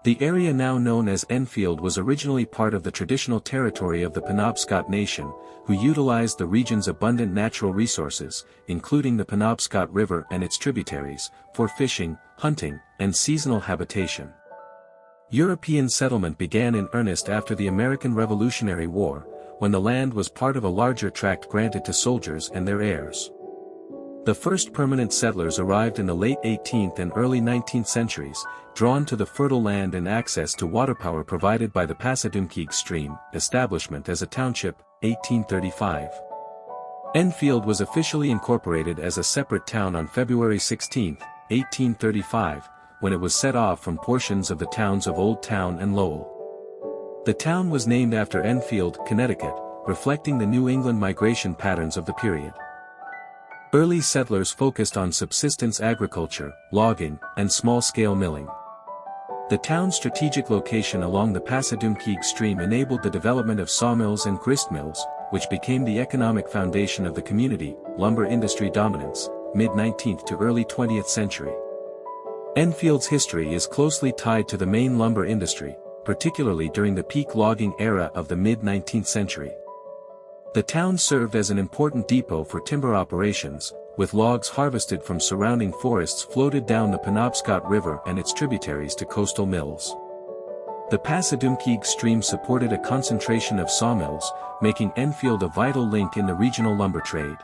The area now known as Enfield was originally part of the traditional territory of the Penobscot Nation, who utilized the region's abundant natural resources, including the Penobscot River and its tributaries, for fishing, hunting, and seasonal habitation. European settlement began in earnest after the American Revolutionary War, when the land was part of a larger tract granted to soldiers and their heirs. The first permanent settlers arrived in the late 18th and early 19th centuries, drawn to the fertile land and access to water power provided by the Passadumkeag Stream, establishment as a township, 1835. Enfield was officially incorporated as a separate town on February 16, 1835, when it was set off from portions of the towns of Old Town and Lowell. The town was named after Enfield, Connecticut, reflecting the New England migration patterns of the period. Early settlers focused on subsistence agriculture, logging, and small-scale milling. The town's strategic location along the Passadumkeag Stream enabled the development of sawmills and gristmills, which became the economic foundation of the community. Lumber industry dominance, mid-19th to early 20th century. Enfield's history is closely tied to the Maine lumber industry, particularly during the peak logging era of the mid-19th century. The town served as an important depot for timber operations, with logs harvested from surrounding forests floated down the Penobscot River and its tributaries to coastal mills. The Passadumkeag Stream supported a concentration of sawmills, making Enfield a vital link in the regional lumber trade.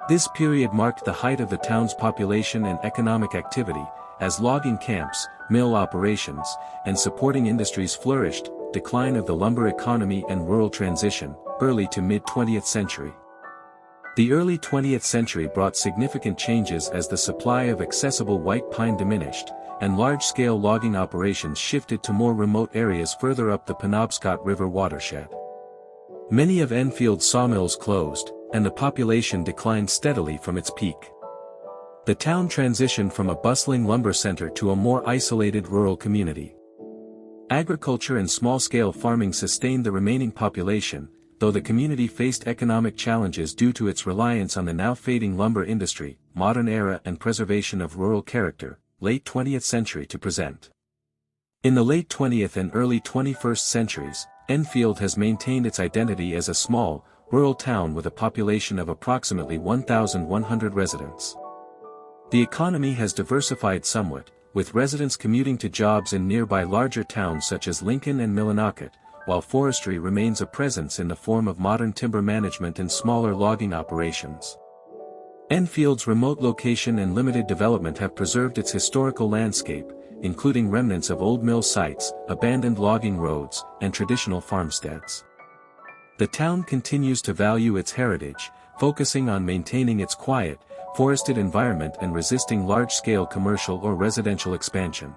This period marked the height of the town's population and economic activity, as logging camps, mill operations, and supporting industries flourished. Decline of the lumber economy and rural transition, early to mid-20th century. The early 20th century brought significant changes as the supply of accessible white pine diminished, and large-scale logging operations shifted to more remote areas further up the Penobscot River watershed. Many of Enfield's sawmills closed, and the population declined steadily from its peak. The town transitioned from a bustling lumber center to a more isolated rural community. Agriculture and small-scale farming sustained the remaining population, though the community faced economic challenges due to its reliance on the now fading lumber industry, modern era and preservation of rural character, late 20th century to present. In the late 20th and early 21st centuries, Enfield has maintained its identity as a small, rural town with a population of approximately 1,100 residents. The economy has diversified somewhat, with residents commuting to jobs in nearby larger towns such as Lincoln and Millinocket, while forestry remains a presence in the form of modern timber management and smaller logging operations. Enfield's remote location and limited development have preserved its historical landscape, including remnants of old mill sites, abandoned logging roads, and traditional farmsteads. The town continues to value its heritage, focusing on maintaining its quiet, forested environment and resisting large-scale commercial or residential expansion.